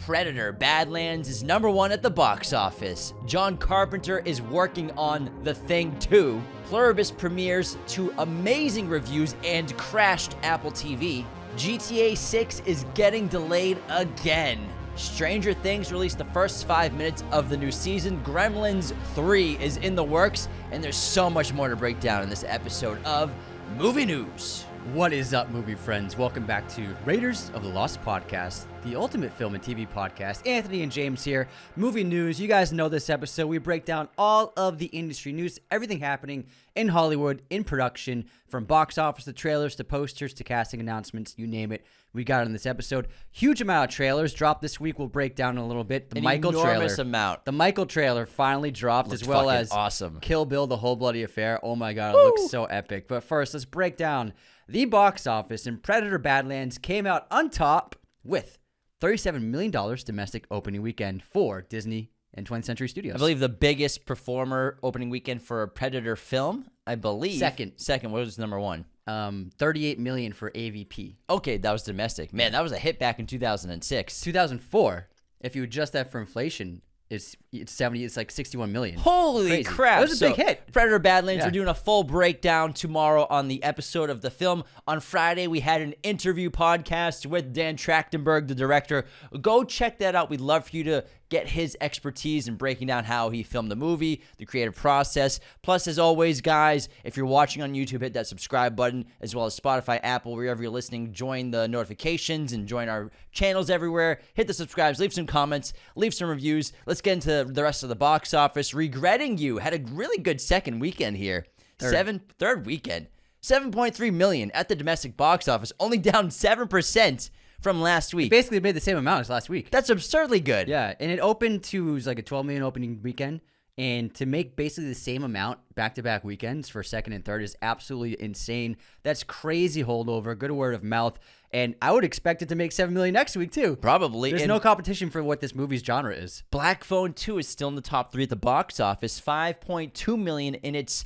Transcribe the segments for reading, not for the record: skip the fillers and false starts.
Predator Badlands is #1 at the box office. John Carpenter is working on The Thing 2. Pluribus premieres to amazing reviews and crashed Apple TV. GTA 6 is getting delayed again. Stranger Things released the first 5 minutes of the new season. Gremlins 3 is in the works, and there's so much more to break down in this episode of Movie News. What is up, movie friends? Welcome back to Raiders of the Lost Podcast, the ultimate film and TV podcast. Anthony and James here. Movie news. You guys know this episode. We break down all of the industry news, everything happening in Hollywood, in production, from box office to trailers to posters to casting announcements, you name it. We got it in this episode. Huge amount of trailers dropped this week. We'll break down in a little bit. The Michael trailer finally dropped, Looks as well as awesome. Kill Bill, The Whole Bloody Affair. Oh my God, it looks so epic. But first, let's break down the box office, and Predator Badlands came out on top with $37 million domestic opening weekend for Disney and 20th Century Studios. I believe the biggest performer opening weekend for a Predator film, I believe. Second. What was #1? $38 million for AVP. Okay, that was domestic. Man, that was a hit back in 2006. 2004, if you adjust that for inflation, it's like $61 million. Holy Crazy. crap. That was a big hit. Predator Badlands, Yeah. We're doing a full breakdown tomorrow on the episode of the film. On Friday, we had an interview podcast with Dan Trachtenberg, the director. Go check that out. We'd love for you to get his expertise in breaking down how he filmed the movie, the creative process. Plus, as always, guys, if you're watching on YouTube, hit that subscribe button, as well as Spotify, Apple, wherever you're listening. Join the notifications and join our channels everywhere. Hit the subscribes, leave some comments, leave some reviews. Let's get into the rest of the box office. Regretting You had a really good second weekend here. Third weekend. $7.3 million at the domestic box office, only down 7% from last week. It basically made the same amount as last week. That's absurdly good. Yeah, and it opened to, it was like a $12 million opening weekend, and to make basically the same amount back-to-back weekends for second and third is absolutely insane. That's crazy holdover, good word of mouth, and I would expect it to make $7 million next week too. Probably. There's no competition for what this movie's genre is. Black Phone 2 is still in the top 3 at the box office, $5.2 million in its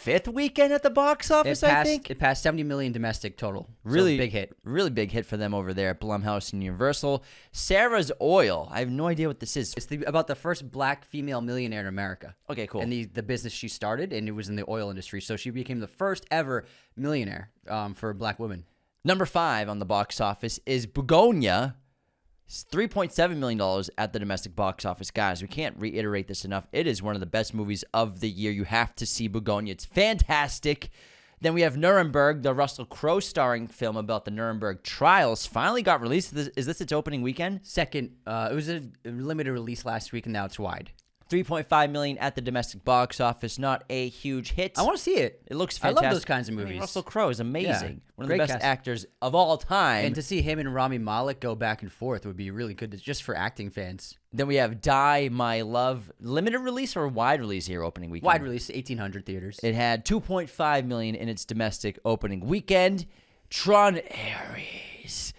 5th weekend at the box office, I think. It passed $70 million domestic total. Really big hit. Really big hit for them over there at Blumhouse and Universal. Sarah's Oil. I have no idea what this is. It's about the first black female millionaire in America. Okay, cool. And the business she started, and it was in the oil industry. So she became the first ever millionaire for black women. #5 on the box office is Begonia. It's $3.7 million at the domestic box office. Guys, we can't reiterate this enough. It is one of the best movies of the year. You have to see Begonia. It's fantastic. Then we have Nuremberg, the Russell Crowe starring film about the Nuremberg trials. Finally got released. Is this its opening weekend? Second, it was a limited release last week, and now it's wide. $3.5 million at the domestic box office. Not a huge hit. I want to see it. It looks fantastic. I love those kinds of movies. Russell Crowe is amazing. Yeah, One of the best cast. actors of all time. And to see him and Rami Malek go back and forth would be really good, just for acting fans. Then we have Die, My Love. Limited release or wide release here opening weekend? Wide release, 1,800 theaters. It had $2.5 million in its domestic opening weekend. Tron Ares.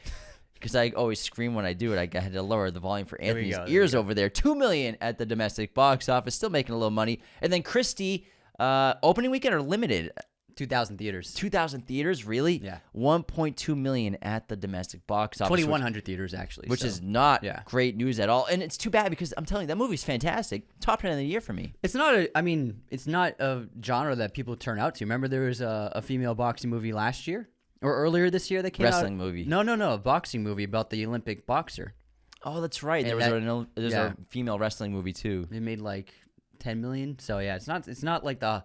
Because I always scream when I do it. I had to lower the volume for Anthony's ears over there. $2 million at the domestic box office, still making a little money. And then Christie, opening weekend or limited? 2,000 theaters. 2,000 theaters, really? Yeah. $1.2 million at the domestic box office. 2,100 theaters, actually. Which so, is not yeah. great news at all. And it's too bad because I'm telling you, that movie's fantastic. Top 10 of the year for me. It's not it's not a genre that people turn out to. Remember there was a female boxing movie last year? Or earlier this year that came out? Wrestling movie. No, a boxing movie about the Olympic boxer. Oh, that's right. There was a female wrestling movie too. It made like $10 million. So yeah, it's not like the.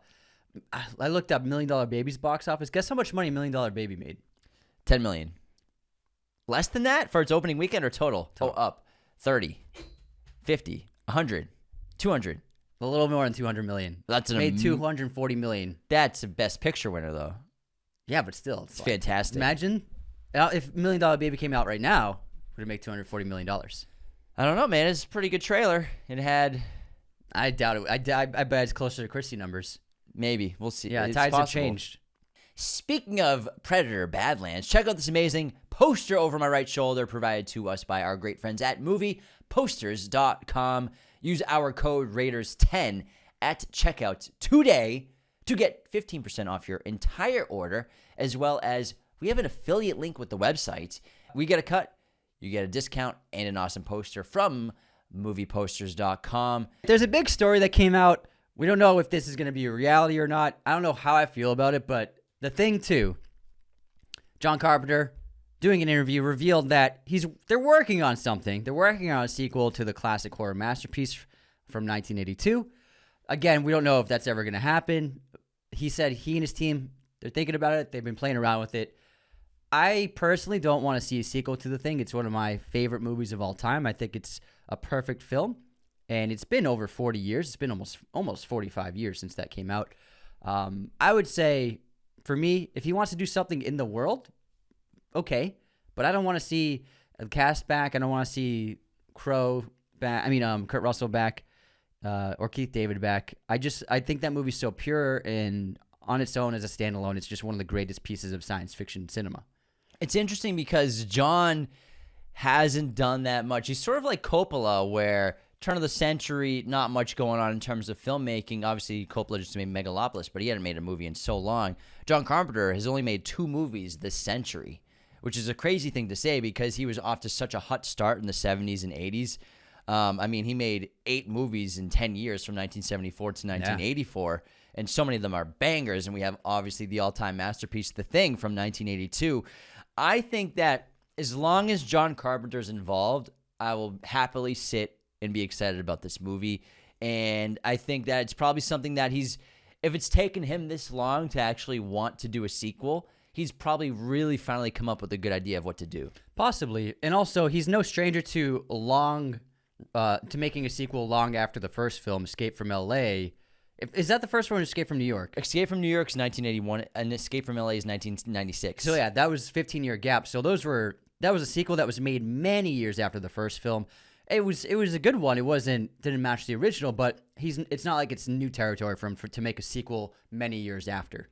I looked up $1 Million Baby's box office. Guess how much money $1 Million Baby made? $10 million. Less than that for its opening weekend or total? Oh, up. 30, 50, 100, 200. A little more than $200 million. That's made $240 million. That's a Best Picture winner though. Yeah, but still, it's fantastic. Imagine if $1 Million Baby came out right now, would it make $240 million? I don't know, man. It's a pretty good trailer. It had. I doubt it. I bet it's closer to Christie numbers. Maybe. We'll see. Yeah, it's tides possible. have changed. Speaking of Predator Badlands, check out this amazing poster over my right shoulder provided to us by our great friends at movieposters.com. Use our code Raiders10 at checkout today to get 15% off your entire order, as well as we have an affiliate link with the website. We get a cut. you get a discount and an awesome poster from movieposters.com. There's a big story that came out. We don't know if this is going to be a reality or not. I don't know how I feel about it, but The Thing 2, John Carpenter, doing an interview, revealed that they're working on something. They're working on a sequel to the classic horror masterpiece from 1982. Again, we don't know if that's ever going to happen. He said he and his team, they're thinking about it. They've been playing around with it. I personally don't want to see a sequel to The Thing. It's one of my favorite movies of all time. I think it's a perfect film, and it's been over 40 years. It's been almost 45 years since that came out. I would say, for me, if he wants to do something in the world, okay, but I don't want to see a cast back. I don't want to see Kurt Russell back, or Keith David back. I think that movie's so pure, and on its own as a standalone, it's just one of the greatest pieces of science fiction cinema. It's interesting because John hasn't done that much. He's sort of like Coppola, where turn of the century, not much going on in terms of filmmaking. Obviously, Coppola just made Megalopolis, but he hadn't made a movie in so long. John Carpenter has only made 2 movies this century, which is a crazy thing to say because he was off to such a hot start in the 70s and 80s. He made 8 movies in 10 years from 1974 to 1984, and so many of them are bangers, and we have obviously the all-time masterpiece, The Thing, from 1982. I think that as long as John Carpenter's involved, I will happily sit and be excited about this movie, and I think that it's probably something that if it's taken him this long to actually want to do a sequel, he's probably really finally come up with a good idea of what to do. Possibly, and also he's no stranger to making a sequel long after the first film, Escape from L.A. Is that the first one, Escape from New York? Escape from New York is 1981, and Escape from L.A. is 1996. So yeah, that was a 15-year gap. So that was a sequel that was made many years after the first film. It was a good one. It didn't match the original, but it's not like it's new territory for him to make a sequel many years after.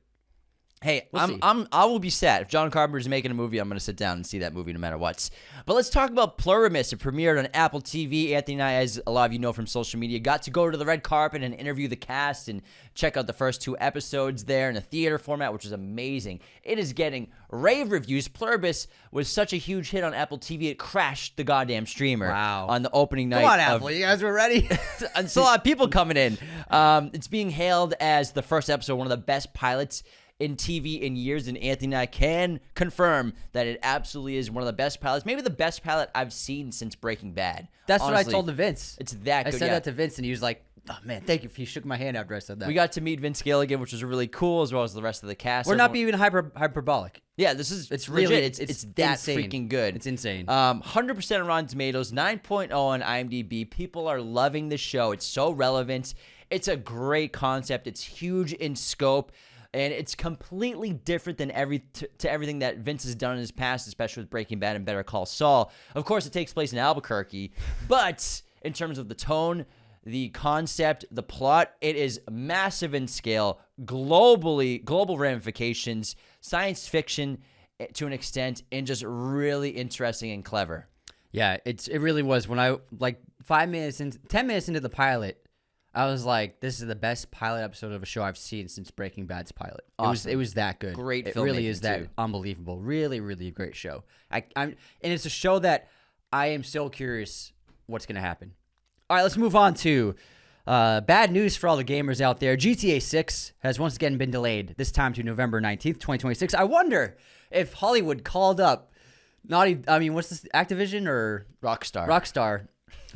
Hey, I will be sad. If John Carpenter's making a movie, I'm going to sit down and see that movie no matter what. But let's talk about Pluribus. It premiered on Apple TV. Anthony and I, as a lot of you know from social media, got to go to the red carpet and interview the cast and check out the first 2 episodes there in a theater format, which was amazing. It is getting rave reviews. Pluribus was such a huge hit on Apple TV, it crashed the goddamn streamer on the opening night. Come on, Apple. You guys were ready? It's a lot of people coming in. It's being hailed as the first episode, one of the best pilots in TV in years, and Anthony and I can confirm that it absolutely is one of the best pilots, maybe the best pilot I've seen since Breaking Bad. That's honestly, what I told to Vince. It's that good. I said that to Vince, and he was like, "Oh man, thank you." He shook my hand after I said that. We got to meet Vince Gilligan, which was really cool, as well as the rest of the cast. We're not being hyperbolic. Yeah, it's really legit. It's that insane. freaking good. It's insane. 100% on Rotten Tomatoes, 9.0 on IMDb. People are loving the show. It's so relevant. It's a great concept. It's huge in scope. And it's completely different than everything that Vince has done in his past, especially with Breaking Bad and Better Call Saul. Of course, it takes place in Albuquerque, but in terms of the tone, the concept, the plot, it is massive in scale, global ramifications, science fiction to an extent, and just really interesting and clever. Yeah, it really was. When I 10 minutes into the pilot, I was like, this is the best pilot episode of a show I've seen since Breaking Bad's pilot. Awesome. It was that good. Great It filmmaking, really is that too. unbelievable. Really, really great show. And it's a show that I am so curious what's going to happen. All right, let's move on to bad news for all the gamers out there. GTA 6 has once again been delayed, this time to November 19th, 2026. I wonder if Hollywood called up what's this, Activision or Rockstar. Rockstar.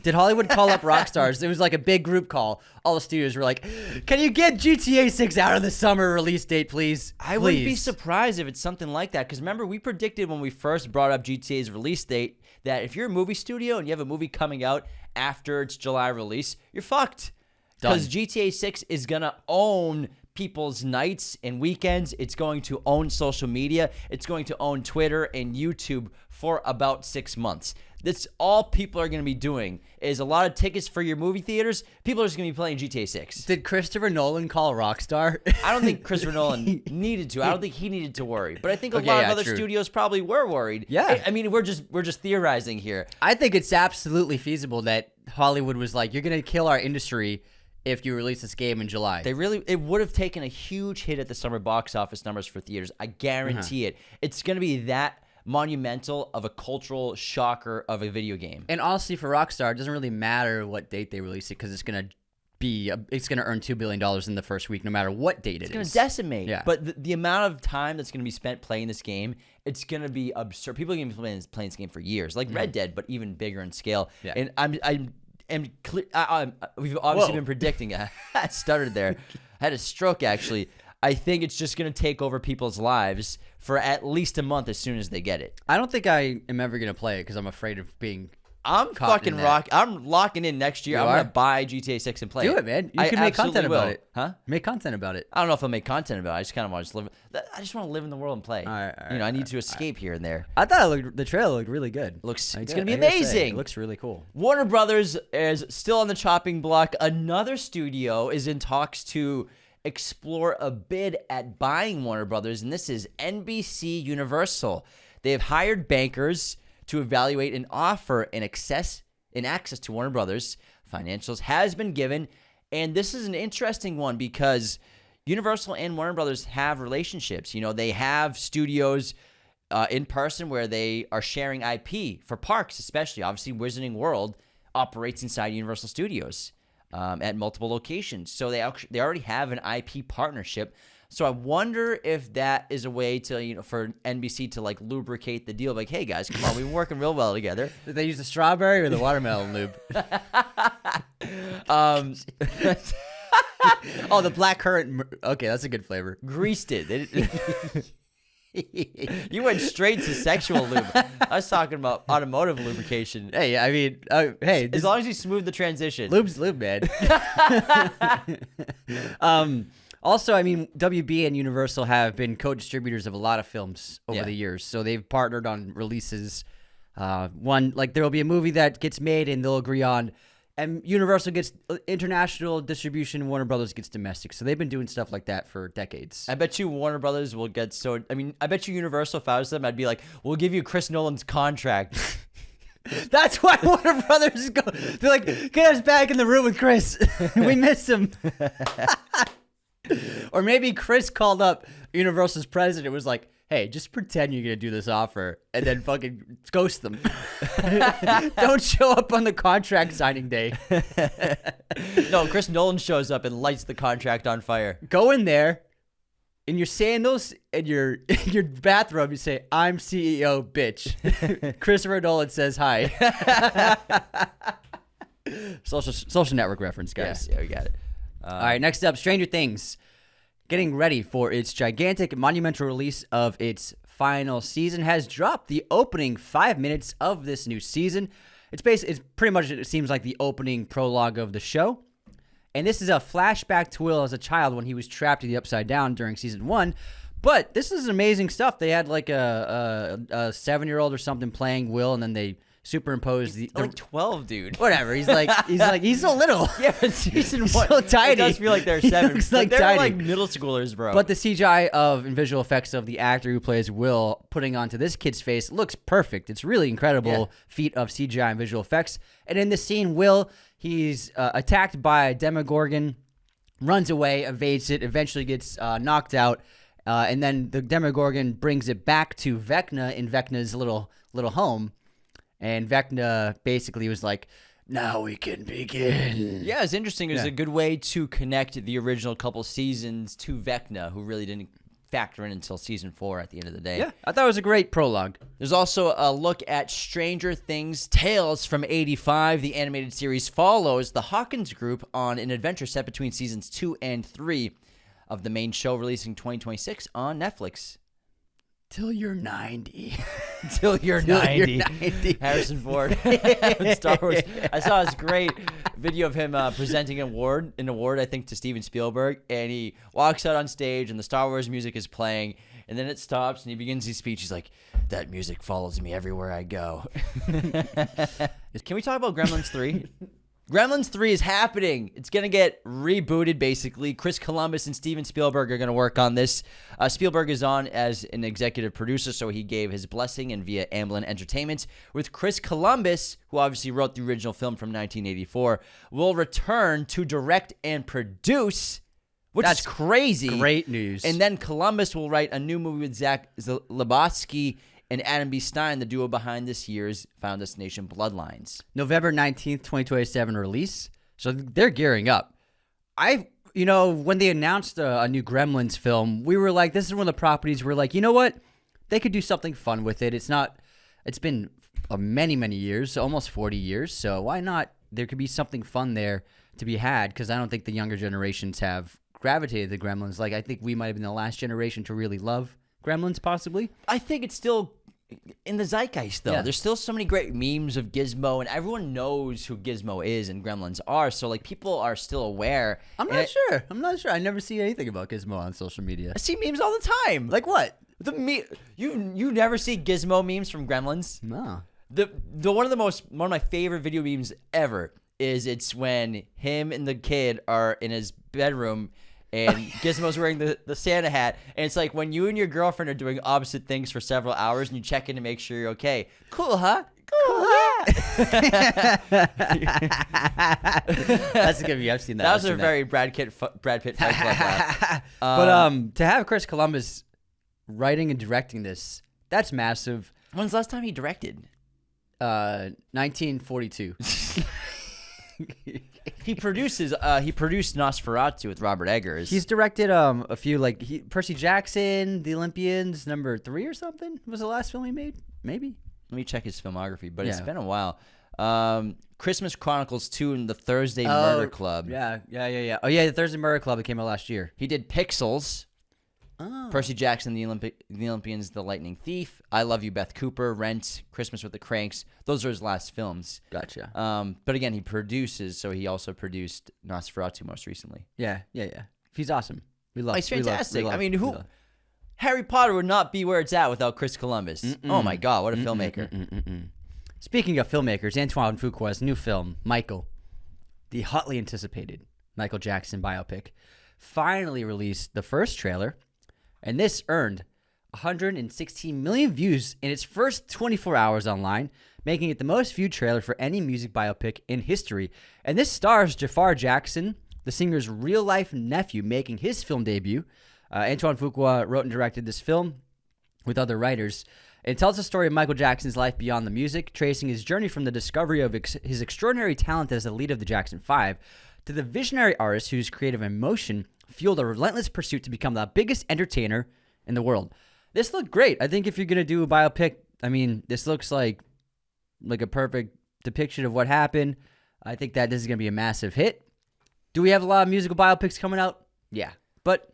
Did Hollywood call up Rockstars? It was like a big group call. All the studios were like, can you get GTA 6 out of the summer release date, please? I wouldn't be surprised if it's something like that. Because remember, we predicted when we first brought up GTA's release date that if you're a movie studio and you have a movie coming out after its July release, you're fucked. Because GTA 6 is going to own people's nights and weekends. It's going to own social media. It's going to own Twitter and YouTube for about 6 months. That's all people are going to be doing is a lot of tickets for your movie theaters. People are just going to be playing GTA 6. Did Christopher Nolan call Rockstar? I don't think Christopher Nolan needed to. I don't think he needed to worry. But I think a lot of other studios probably were worried. Yeah. I mean, we're just theorizing here. I think it's absolutely feasible that Hollywood was like, you're going to kill our industry if you release this game in July. It would have taken a huge hit at the summer box office numbers for theaters. I guarantee it. It's going to be that monumental of a cultural shocker of a video game. And honestly, for Rockstar, it doesn't really matter what date they release it because it's gonna earn $2 billion in the first week, no matter what date It's going to decimate. Yeah. But the amount of time that's going to be spent playing this game, it's going to be absurd. People are going to be playing this game for years, like Red Dead, but even bigger in scale. Yeah. And we've obviously been predicting. I stuttered there. I had a stroke, actually. I think it's just going to take over people's lives for at least a month as soon as they get it. I don't think I am ever going to play it because I'm afraid of being I'm locking in next year. I'm going to buy GTA 6 and play it. Do it, man. You can make content about it. Huh? Make content about it. I don't know if I'll make content about it. I just kind of want to live. I just want to live in the world and play. All right, I need to escape here and there. I thought the trailer looked really good. It's going to be amazing. It looks really cool. Warner Brothers is still on the chopping block. Another studio is in talks to explore a bid at buying Warner Brothers, and this is NBC Universal. They have hired bankers to evaluate an offer in access to Warner Brothers. Financials has been given, and this is an interesting one because Universal and Warner Brothers have relationships. They have studios in person where they are sharing IP for parks, especially. Obviously, Wizarding World operates inside Universal Studios at multiple locations. So they already have an IP partnership. So I wonder if that is a way to, for NBC to like lubricate the deal. Like, hey guys, come on, we've been working real well together. Did they use the strawberry or the watermelon lube? Oh, the black currant. Okay, that's a good flavor. Greased it. You went straight to sexual lube. I was talking about automotive lubrication. Hey, I mean, as long as you smooth the transition. Lube's lube, man. Also, I mean, WB and Universal have been co-distributors of a lot of films over the years, so they've partnered on releases. There will be a movie that gets made, and they'll agree on, and Universal gets international distribution, Warner Brothers gets domestic. So they've been doing stuff like that for decades. I bet you Warner Brothers will get I bet you Universal, if I was them, I'd be like, we'll give you Chris Nolan's contract. That's why Warner Brothers go. They're like, get us back in the room with Chris. We miss him. Or maybe Chris called up Universal's president and was like, hey, just pretend you're going to do this offer and then fucking ghost them. Don't show up on the contract signing day. No, Chris Nolan shows up and lights the contract on fire. Go in there in your sandals and your bathrobe. You say, I'm CEO, bitch. Christopher Nolan says hi. Social network reference, guys. Yeah, we got it. All right, next up, Stranger Things. Getting ready for its gigantic monumental release of its final season has dropped the opening 5 minutes of this new season. It's pretty much, it seems like the opening prologue of the show. And this is a flashback to Will as a child when he was trapped in the Upside Down during season 1. But this is amazing stuff. They had like a 7-year-old or something playing Will, and then they superimposed the like 12, dude. Whatever. He's so little. Yeah, but season 1, so tiny. It does feel like they're 7. They're like middle schoolers, bro. But the CGI and visual effects of the actor who plays Will putting onto this kid's face looks perfect. It's really incredible feat of CGI and visual effects. And in the scene, Will, he's attacked by a Demogorgon, runs away, evades it, eventually gets knocked out, and then the Demogorgon brings it back to Vecna in Vecna's little home. And Vecna basically was like, now we can begin. Yeah, it's interesting. It was a good way to connect the original couple seasons to Vecna, who really didn't factor in until season 4 at the end of the day. Yeah, I thought it was a great prologue. There's also a look at Stranger Things Tales from '85. The animated series follows the Hawkins group on an adventure set between seasons 2 and 3 of the main show, releasing 2026 on Netflix. Till you're 90. Till you're 90. Harrison Ford. Star Wars. I saw this great video of him presenting an award, I think, to Steven Spielberg. And he walks out on stage and the Star Wars music is playing. And then it stops and he begins his speech. He's like, that music follows me everywhere I go. Can we talk about Gremlins 3? Gremlins 3 is happening. It's going to get rebooted, basically. Chris Columbus and Steven Spielberg are going to work on this. Spielberg is on as an executive producer, so he gave his blessing and via Amblin Entertainment. With Chris Columbus, who obviously wrote the original film from 1984, will return to direct and produce, which is crazy. Great news. And then Columbus will write a new movie with Zach Lebowski and Adam B. Stein, the duo behind this year's Final Destination Bloodlines. November 19th, 2027 release. So they're gearing up. When they announced a new Gremlins film, we were like, this is one of the properties we're like, you know what? They could do something fun with it. It's been many, many years, almost 40 years. So why not? There could be something fun there to be had, because I don't think the younger generations have gravitated to Gremlins. Like, I think we might have been the last generation to really love Gremlins, possibly. I think it's still in the zeitgeist, though. Yeah. There's still so many great memes of Gizmo, and everyone knows who Gizmo is and Gremlins are. So, like, people are still aware. I'm not sure. I never see anything about Gizmo on social media. I see memes all the time. Like what? You never see Gizmo memes from Gremlins? No. One of my favorite video memes ever is it's when him and the kid are in his bedroom and Gizmo's wearing the Santa hat, and it's like when you and your girlfriend are doing opposite things for several hours and you check in to make sure you're okay. Cool, huh? Cool, huh? That's a good view. I've seen that. That was a very Brad Pitt Fight Club laugh. But to have Chris Columbus writing and directing this, that's massive. When's the last time he directed? 1942. He produced Nosferatu with Robert Eggers. He's directed a few, like Percy Jackson, The Olympians, number 3 or something was the last film he made. Maybe. Let me check his filmography, but Yeah. it's been a while. Christmas Chronicles 2 and The Thursday Murder Club. Yeah. Oh yeah, The Thursday Murder Club. It came out last year. He did Pixels. Oh. Percy Jackson, The Olympians, The Lightning Thief, I Love You, Beth Cooper, Rent, Christmas with the Cranks. Those are his last films. Gotcha. But again, he produces, so he also produced Nosferatu most recently. Yeah. He's awesome. We love. He's fantastic. We love, I mean, we love. Harry Potter would not be where it's at without Chris Columbus. Oh my God, what a filmmaker! Speaking of filmmakers, Antoine Fuqua's new film, Michael, the hotly anticipated Michael Jackson biopic, finally released the first trailer. And this earned 116 million views in its first 24 hours online, making it the most viewed trailer for any music biopic in history. And this stars Jafar Jackson, the singer's real-life nephew, making his film debut. Antoine Fuqua wrote and directed this film with other writers. It tells the story of Michael Jackson's life beyond the music, tracing his journey from the discovery of his extraordinary talent as the lead of the Jackson 5 to the visionary artist whose creative emotion fueled a relentless pursuit to become the biggest entertainer in the world. This looked great. I think if you're going to do a biopic, I mean, this looks like a perfect depiction of what happened. I think that this is going to be a massive hit. Do we have a lot of musical biopics coming out? Yeah. But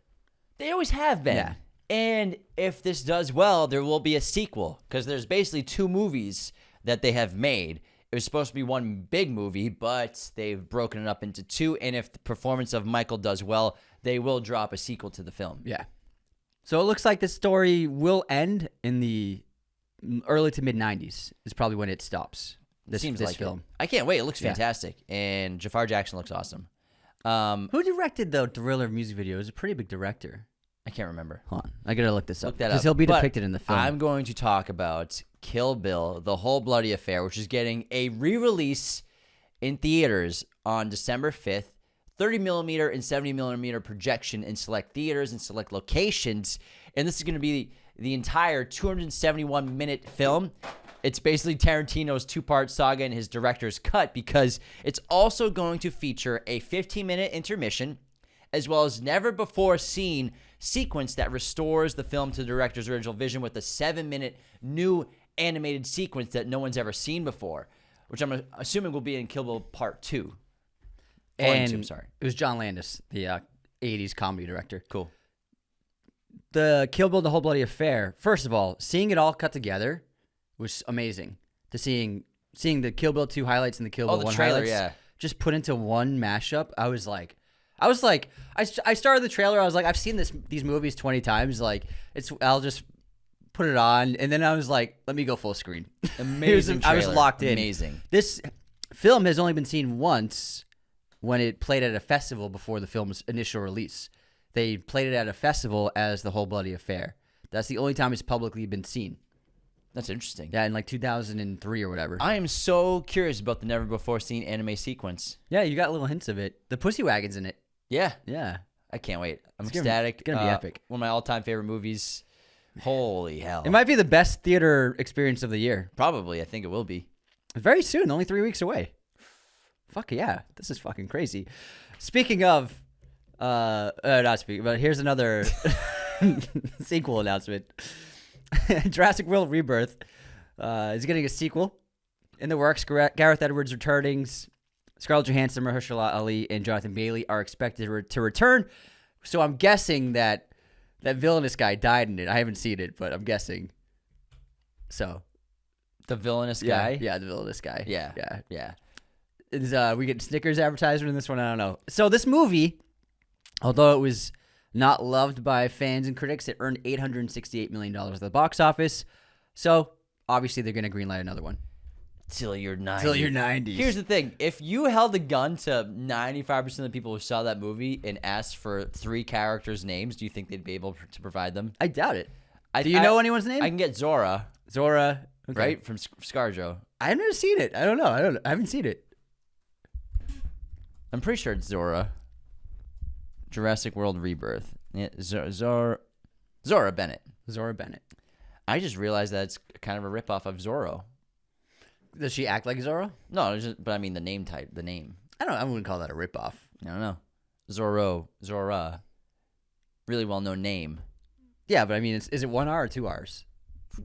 They always have been. Yeah. And if this does well, there will be a sequel, because there's basically 2 movies that they have made. It was supposed to be one big movie, but they've broken it up into 2. And if the performance of Michael does well, they will drop a sequel to the film. yeah. So it looks like the story will end in the early to mid-90s is probably when it stops. This film. I can't wait. It looks Yeah. fantastic. And Jafar Jackson looks awesome. Who directed the thriller music video? It was a pretty big director. I can't remember. Hold on. I got to look this up. Look that up. Because he'll be But depicted in the film. I'm going to talk about Kill Bill, The Whole Bloody Affair, which is getting a re-release in theaters on December 5th. 30mm and 70mm projection in select theaters and select locations. And this is going to be the entire 271-minute film. It's basically Tarantino's 2-part saga and his director's cut, because it's also going to feature a 15-minute intermission, as well as never-before-seen sequence that restores the film to the director's original vision with a 7-minute new animated sequence that no one's ever seen before, which I'm assuming will be in Kill Bill Part 2. And I'm sorry. It was John Landis, the 80s comedy director. Cool. The Kill Bill, The Whole Bloody Affair, first of all, seeing it all cut together was amazing. To seeing the Kill Bill 2 highlights and the Kill Bill 1 trailer, highlights yeah. just put into one mashup, I started the trailer, I was like, I've seen these movies 20 times, like, I'll just put it on, and then I was like, let me go full screen. Amazing I was trailer. locked in. Amazing. This film has only been seen once when it played at a festival before the film's initial release. They played it at a festival as The Whole Bloody Affair. That's the only time it's publicly been seen. That's interesting. Yeah, in like 2003 or whatever. I am so curious about the never-before-seen anime sequence. Yeah, you got little hints of it. The Pussy Wagon's in it. Yeah. Yeah. I can't wait. I'm It's gonna- ecstatic. it's gonna be epic. One of my all-time favorite movies. Holy hell. It might be the best theater experience of the year. Probably. I think it will be. Very soon, only 3 weeks away. Fuck yeah. This is fucking crazy. Speaking of, not speaking, but here's another sequel announcement. Jurassic World Rebirth is getting a sequel in the works. Gareth Edwards returning. Scarlett Johansson, Mahershala Ali, and Jonathan Bailey are expected to return. So I'm guessing that villainous guy died in it. I haven't seen it, but I'm guessing. So. The villainous guy? Yeah, the villainous guy. Yeah. Is we get Snickers advertisement in this one? I don't know. So this movie, although it was not loved by fans and critics, it earned $868 million at the box office. So obviously they're going to greenlight another one. Till you're 90. Till you're 90. Here's the thing. If you held a gun to 95% of the people who saw that movie and asked for 3 characters' names, do you think they'd be able to provide them? I doubt it. Do you know anyone's name? I can get Zora. Zora. Okay. Right? From ScarJo. I've never seen it. I don't know. I haven't seen it. I'm pretty sure it's Zora. Jurassic World Rebirth. Yeah, Zora Bennett. Zora Bennett. I just realized that it's kind of a ripoff of Zorro. Does she act like Zorro? No, but I mean the name type, the name. I wouldn't call that a ripoff. I don't know. Zora. Really well-known name. Yeah, but I mean, is it 1 R or 2 R's?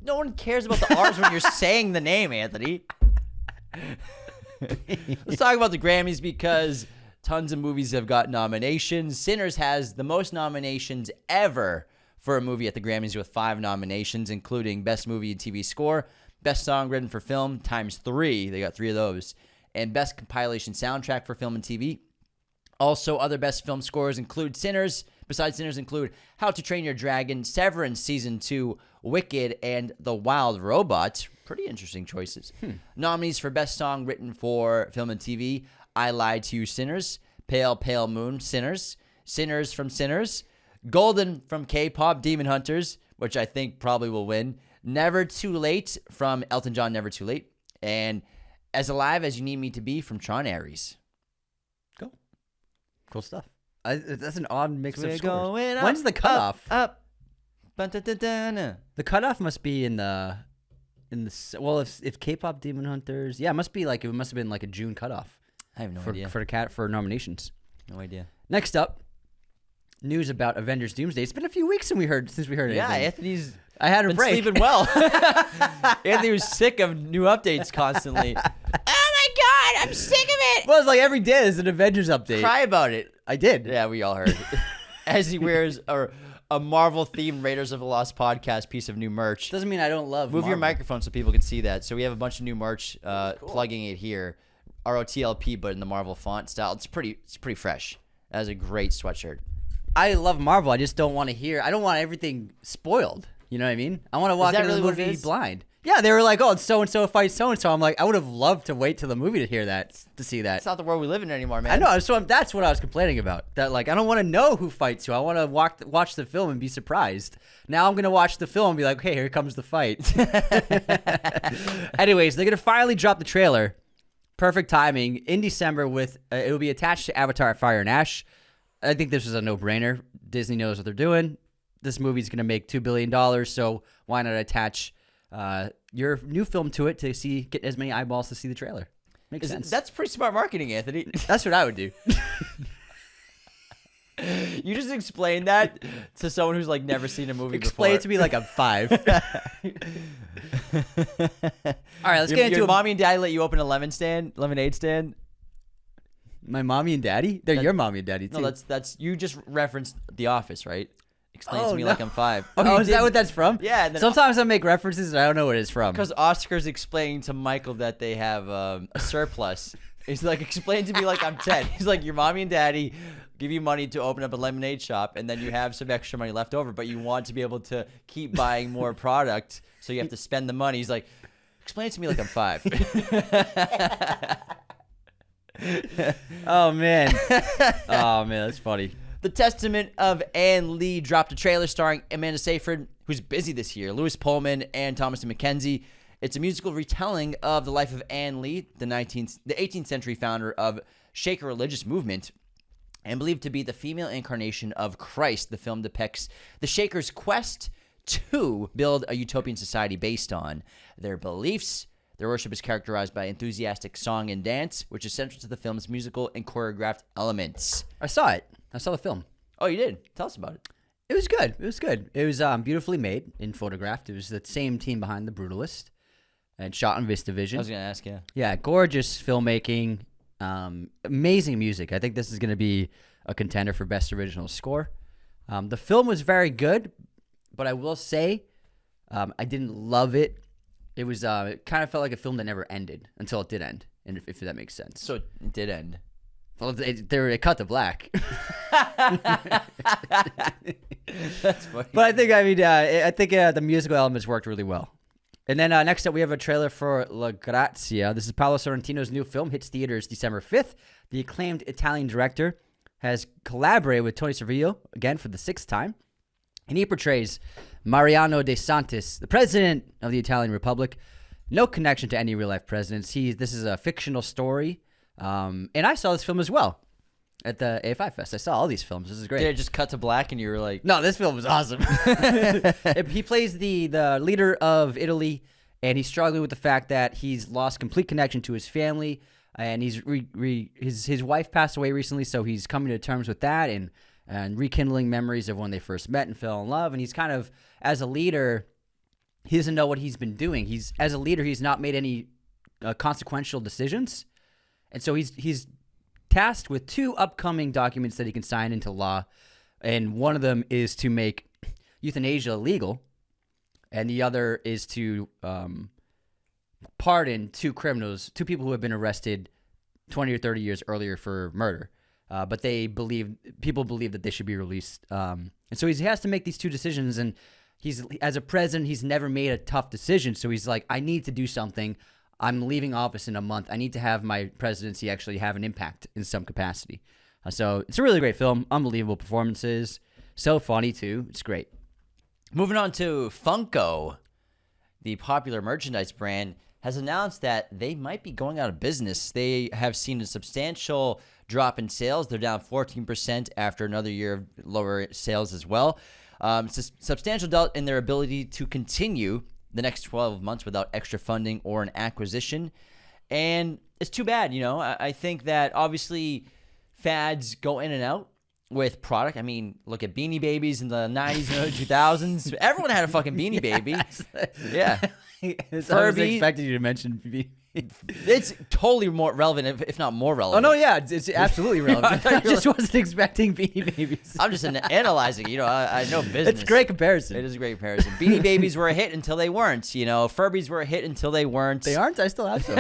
No one cares about the R's when you're saying the name, Anthony. Let's talk about the Grammys because tons of movies have got nominations. Sinners has the most nominations ever for a movie at the Grammys with 5 nominations, including Best Movie and TV Score, Best Song Written for Film ×3. They got 3 of those. And Best Compilation Soundtrack for Film and TV. Also, other Best Film Scores include Sinners. Besides Sinners include How to Train Your Dragon, Severance Season 2, Wicked, and The Wild Robot. Pretty interesting choices. Nominees for Best Song Written for Film and TV, I Lied to You, Sinners, Pale Pale Moon, Sinners, Sinners from Sinners, Golden from K-Pop, Demon Hunters, which I think probably will win, Never Too Late from Elton John, Never Too Late, and As Alive as You Need Me to Be from Tron Ares. Cool stuff. That's an odd mix of scores. Going up, When's the cutoff? Up. Ba-da-da-da-na. The cutoff must be in the well, if K-pop Demon Hunters, yeah, it must have been like a June cutoff. I have no idea. For nominations. No idea. Next up, news about Avengers Doomsday. It's been a few weeks since we heard anything. Yeah, Anthony's I had a been break. sleeping well. Anthony was sick of new updates constantly. Oh my God, I'm sick of it. Well, it's like every day is an Avengers update. Cry about it. I did. Yeah, we all heard. As he wears a Marvel-themed Raiders of the Lost podcast piece of new merch. Doesn't mean I don't love Move your Marvel. microphone so people can see that. So we have a bunch of new merch, plugging it here. ROTLP, but in the Marvel font style. It's pretty fresh. That is a great sweatshirt. I love Marvel. I just don't want to hear. I don't want everything spoiled. You know what I mean? I want to walk into really the what it movie is? blind. Yeah, they were like, "Oh, it's so and so fights so and so." I'm like, I would have loved to wait till the movie to hear that, to see that. It's not the world we live in anymore, man. I know. So that's what I was complaining about. That like, I don't want to know who fights who. I want to watch the film and be surprised. Now I'm gonna watch the film and be like, "Okay, here comes the fight." Anyways, they're gonna finally drop the trailer. Perfect timing in December. With it will be attached to Avatar: Fire and Ash. I think this is a no-brainer. Disney knows what they're doing. This movie's going to make $2 billion, so why not attach your new film to it to get as many eyeballs to see the trailer? Makes sense. That's pretty smart marketing, Anthony. That's what I would do. You just explained that to someone who's like never seen a movie Explain before. it to me like I'm 5. All right, let's get into your mommy and daddy let you open a lemonade stand. My mommy and daddy? They're your mommy and daddy, too. No, that's you just referenced The Office, right? Explain to me like I'm 5. Oh, is that what that's from? Yeah. And then Sometimes I make references and I don't know what it's from. because Oscar's explaining to Michael that they have a surplus. He's like, explain to me like I'm 10. He's like, your mommy and daddy give you money to open up a lemonade shop, and then you have some extra money left over, but you want to be able to keep buying more product, so you have to spend the money. He's like, explain it to me like I'm 5. Oh, man. That's funny. The Testament of Anne Lee dropped a trailer starring Amanda Seyfried, who's busy this year, Lewis Pullman, and Thomasin McKenzie. It's a musical retelling of the life of Anne Lee, the 18th century founder of Shaker religious movement, and believed to be the female incarnation of Christ. The film depicts the Shakers' quest to build a utopian society based on their beliefs. Their worship is characterized by enthusiastic song and dance, which is central to the film's musical and choreographed elements. I saw it. I saw the film. Oh, you did? Tell us about it. It was good. It was good. It was beautifully made and photographed. It was the same team behind The Brutalist and shot on VistaVision. I was going to ask you. Yeah, gorgeous filmmaking, amazing music. I think this is going to be a contender for Best Original Score. The film was very good, but I will say I didn't love it. It was it kind of felt like a film that never ended until it did end, and if that makes sense. So it did end. Well, they cut to black. That's funny. But I think the musical elements worked really well. And then next up, we have a trailer for La Grazia. This is Paolo Sorrentino's new film. Hits theaters December 5th. The acclaimed Italian director has collaborated with Tony Servillo, again, for the 6th time. And he portrays Mariano De Santis, the president of the Italian Republic. No connection to any real-life presidents. This is a fictional story. And I saw this film as well at the AFI Fest. I saw all these films. This is great. Did it just cut to black and you were like... No, this film was awesome. He plays the leader of Italy, and he's struggling with the fact that he's lost complete connection to his family, and he's his wife passed away recently, so he's coming to terms with that and rekindling memories of when they first met and fell in love. And he's kind of, as a leader, he doesn't know what he's been doing. As a leader, he's not made any consequential decisions. And so he's tasked with 2 upcoming documents that he can sign into law. And one of them is to make euthanasia illegal. And the other is to pardon 2 criminals, 2 people who have been arrested 20 or 30 years earlier for murder. But people believe that they should be released. And so he has to make these 2 decisions. And as a president, he's never made a tough decision. So he's like, I need to do something. I'm leaving office in a month. I need to have my presidency actually have an impact in some capacity. So it's a really great film. Unbelievable performances. So funny, too. It's great. Moving on to Funko, the popular merchandise brand, has announced that they might be going out of business. They have seen a substantial drop in sales. They're down 14% after another year of lower sales as well. It's a substantial doubt in their ability to continue the next 12 months without extra funding or an acquisition. And it's too bad, I think that obviously fads go in and out with product. I mean, look at Beanie Babies in the 90s and early 2000s. Everyone had a fucking Beanie Baby. Yeah. I was expecting you to mention It's totally more relevant, if not more relevant. Oh, no, yeah. It's absolutely relevant. I just wasn't expecting Beanie Babies. I'm just analyzing. I know business. It's a great comparison. It is a great comparison. Beanie Babies were a hit until they weren't. Furbies were a hit until they weren't. They aren't? I still have some.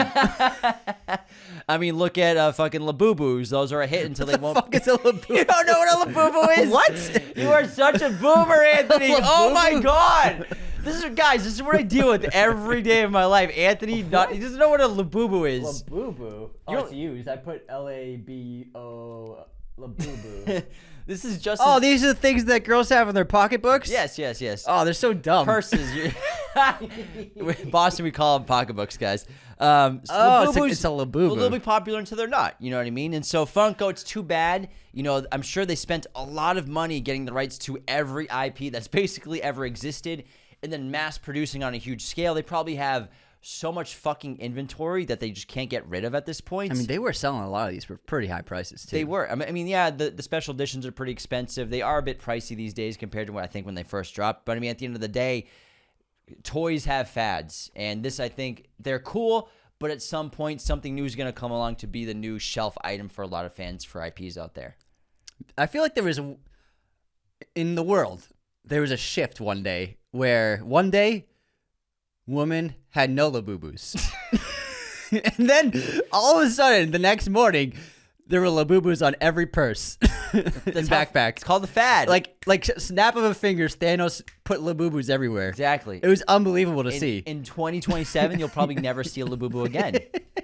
I mean, look at fucking Labubus. Those are a hit until they won't. What the fuck is a Labubu? You don't know what a Labubu is? What? You are such a boomer, Anthony. Oh, my God. This is what I deal with every day of my life. Anthony, he doesn't know what a Labubu is. Labubu? It's used. I put L-A-B-O, Labubu. This is just... Oh, these are the things that girls have in their pocketbooks? Yes. Oh, they're so dumb. Purses. Boston, we call them pocketbooks, guys. It's a Labubu. They'll be popular until they're not. You know what I mean? And so Funko, it's too bad. I'm sure they spent a lot of money getting the rights to every IP that's basically ever existed, and then mass producing on a huge scale. They probably have so much fucking inventory that they just can't get rid of at this point. I mean, they were selling a lot of these for pretty high prices, too. They were. I mean, yeah, the special editions are pretty expensive. They are a bit pricey these days compared to what I think when they first dropped. But, I mean, at the end of the day, toys have fads. And this, I think, they're cool. But at some point, something new is going to come along to be the new shelf item for a lot of fans for IPs out there. I feel like in the world, there was a shift one day where one day women had no Labubus. And then all of a sudden, the next morning, there were Labubus on every purse and backpack. It's called the fad. Like snap of a finger, Thanos put Labubus everywhere. Exactly. It was unbelievable to see. In 2027, you'll probably never see a Labubu again.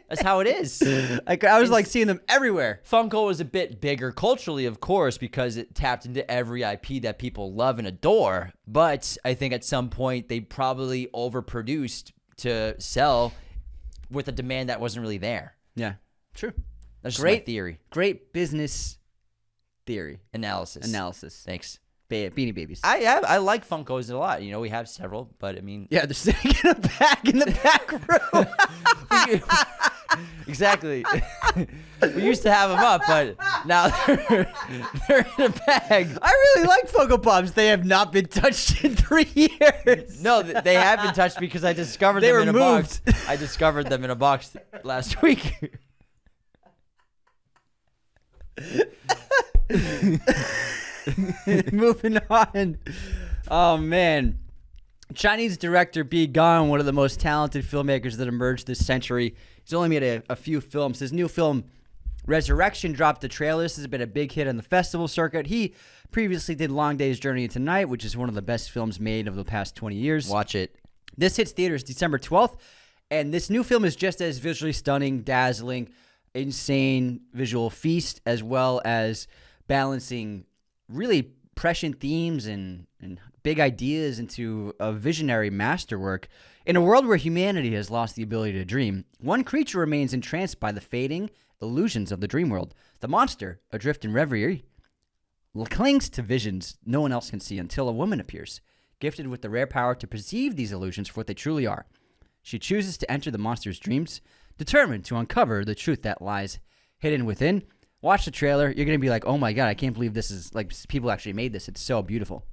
That's how it is. I was seeing them everywhere. Funko was a bit bigger culturally, of course, because it tapped into every IP that people love and adore. But I think at some point they probably overproduced to sell with a demand that wasn't really there. Yeah, true. That's just my theory. Great business theory. Analysis. Thanks. Beanie Babies. I like Funkos a lot. You know, we have several, but I mean, Yeah, they're sitting in a bag in the back room. exactly. We used to have them up, but now they're in a bag. I really like Funko Pops. They have not been touched in 3 years. No, they have been touched because I discovered They them were in a moved. box. I discovered them in a box last week. Moving on. Oh, man. Chinese director Bi Gan, one of the most talented filmmakers that emerged this century. He's only made a few films. His new film, Resurrection, dropped the trailer. This has been a big hit on the festival circuit. He previously did Long Day's Journey into Night, which is one of the best films made of the past 20 years. Watch it. This hits theaters December 12th, and this new film is just as visually stunning, dazzling, insane visual feast, as well as balancing really prescient themes and big ideas into a visionary masterwork. In a world where humanity has lost the ability to dream, one creature remains entranced by the fading illusions of the dream world. The monster, adrift in reverie, clings to visions no one else can see until a woman appears, gifted with the rare power to perceive these illusions for what they truly are. She chooses to enter the monster's dreams, determined to uncover the truth that lies hidden within. Watch the trailer. You're going to be like, oh my God, I can't believe this is, like, people actually made this. It's so beautiful.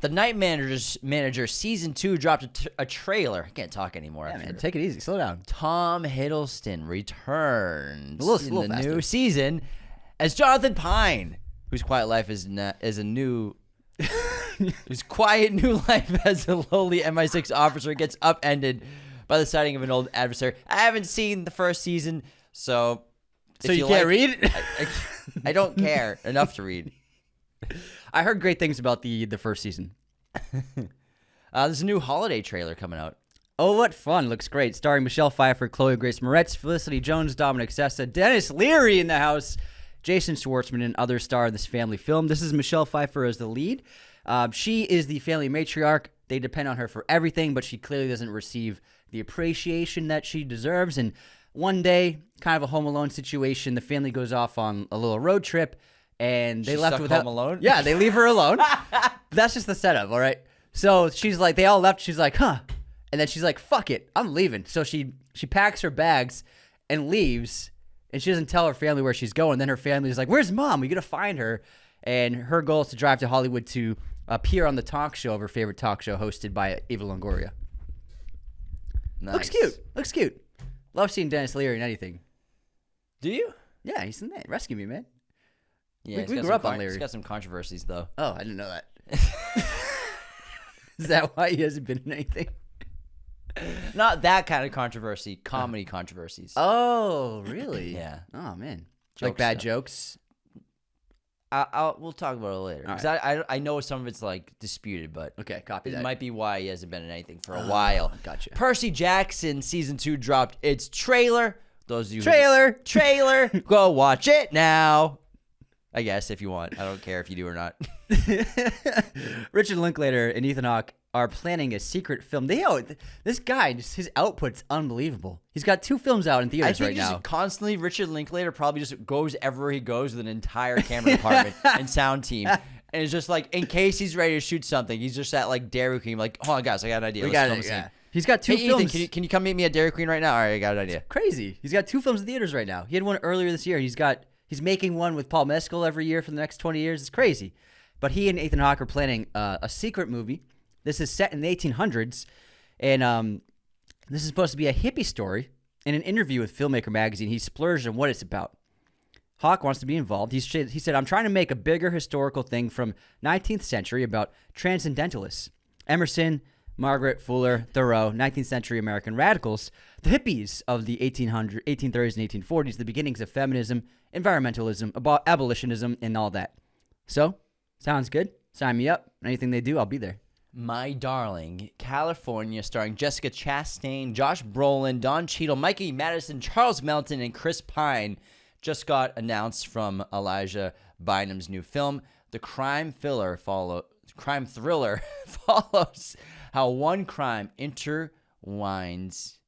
The Night Manager Season 2 dropped a trailer. I can't talk anymore. Yeah, man, take it easy. Slow down. Tom Hiddleston returns A little in the faster. new season as Jonathan Pine, whose quiet life is a new... whose quiet new life as a lowly MI6 officer gets upended by the sighting of an old adversary. I haven't seen the first season, so... So you can't read? I don't care enough to read. I heard great things about the first season. There's a new holiday trailer coming out. Oh, what fun. Looks great. Starring Michelle Pfeiffer, Chloe Grace Moretz, Felicity Jones, Dominic Sessa, Dennis Leary in the house, Jason Schwartzman, and others star in this family film. This is Michelle Pfeiffer as the lead. She is the family matriarch. They depend on her for everything, but she clearly doesn't receive the appreciation that she deserves. And one day, kind of a Home Alone situation, the family goes off on a little road trip, and they She's left stuck without... home alone? Yeah, they leave her alone. That's just the setup, all right? So she's like, they all left. She's like, huh. And then she's like, fuck it, I'm leaving. So she packs her bags and leaves, and she doesn't tell her family where she's going. Then her family is like, where's Mom? We got to find her. And her goal is to drive to Hollywood to appear on the talk show of her favorite talk show hosted by Eva Longoria. Nice. Looks cute. Love seeing Dennis Leary in anything. Do you? Yeah, he's the man. Rescue me, man. Yeah, we grew up on Leary. He's got some controversies, though. Oh, I didn't know that. Is that why he hasn't been in anything? Not that kind of controversy. Comedy controversies. Oh, really? Yeah. Oh, man. Jokes Like bad stuff. jokes? We'll talk about it later. All 'Cause I know some of it's like disputed, but Okay, copy it that. might be why he hasn't been in anything for a while. Gotcha. Percy Jackson Season 2 dropped its trailer. Those of you Trailer! go watch it now. I guess if you want. I don't care if you do or not. Richard Linklater and Ethan Hawke are planning a secret film. This guy, just his output's unbelievable. He's got 2 films out in I theaters think right just now. constantly Richard Linklater probably just goes everywhere he goes with an entire camera department and sound team. And it's just like, in case he's ready to shoot something, he's just at like Dairy Queen, like, hold on, guys, I got an idea. Let's film a scene. He's got 2 Hey, Ethan, films. can you come meet me at Dairy Queen right now? All right, I got an idea. Crazy. He's got 2 films in theaters right now. He had one earlier this year. He's making one with Paul Mescal every year for the next 20 years. It's crazy. But he and Ethan Hawke are planning a secret movie. This is set in the 1800s, and this is supposed to be a hippie story. In an interview with Filmmaker magazine, he splurged on what it's about. Hawke wants to be involved. He said, I'm trying to make a bigger historical thing from 19th century about transcendentalists. Emerson, Margaret Fuller, Thoreau, 19th century American radicals, the hippies of the 1830s and 1840s, the beginnings of feminism, environmentalism, abolitionism, and all that. So, sounds good. Sign me up. Anything they do, I'll be there. My Darling, California, starring Jessica Chastain, Josh Brolin, Don Cheadle, Mikey Madison, Charles Melton, and Chris Pine, just got announced from Elijah Bynum's new film. The crime thriller follows how one crime intertwines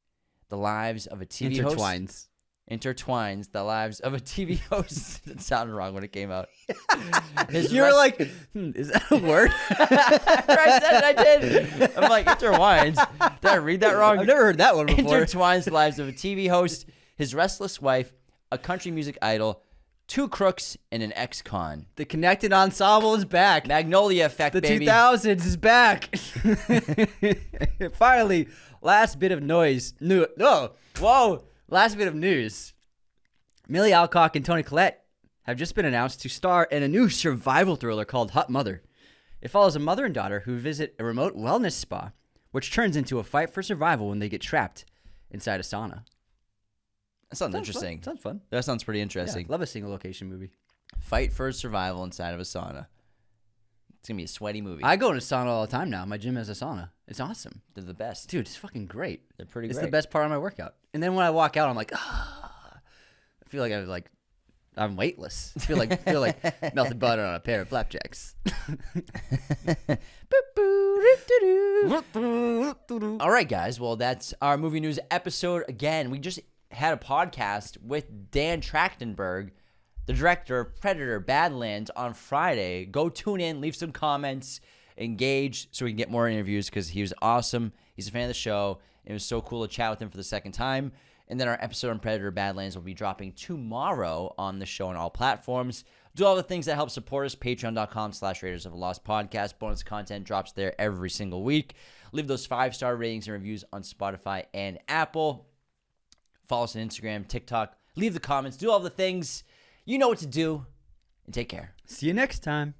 the lives of a TV host. Intertwines. intertwines the lives of a TV host. That sounded wrong when it came out. You were like, is that a word? After I said it, I did. I'm like, intertwines. Did I read that wrong? I've never heard that one before. Intertwines the lives of a TV host, his restless wife, a country music idol, two crooks, and an ex-con. The connected ensemble is back. Magnolia Effect, The baby. 2000s is back. Finally, last bit of noise. Whoa. Last bit of news. Millie Alcock and Toni Collette have just been announced to star in a new survival thriller called Hot Mother. It follows a mother and daughter who visit a remote wellness spa, which turns into a fight for survival when they get trapped inside a sauna. That sounds interesting. Sounds fun. That sounds pretty interesting. Yeah, love a single location movie. Fight for survival inside of a sauna. It's going to be a sweaty movie. I go in a sauna all the time now. My gym has a sauna. It's awesome. They're the best. Dude, it's fucking great. They're pretty It's great. the best part of my workout. And then when I walk out, I'm like, I feel like I'm weightless. I feel like melted butter on a pair of flapjacks. All right, guys. Well, that's our movie news episode. Again, we just had a podcast with Dan Trachtenberg, the director of Predator Badlands, on Friday. Go tune in, leave some comments, engage so we can get more interviews because he was awesome. He's a fan of the show. It was so cool to chat with him for the second time. And then our episode on Predator Badlands will be dropping tomorrow on the show on all platforms. Do all the things that help support us. Patreon.com/Raiders of the Lost Podcast. Bonus content drops there every single week. Leave those 5-star ratings and reviews on Spotify and Apple. Follow us on Instagram, TikTok. Leave the comments. Do all the things. You know what to do. And take care. See you next time.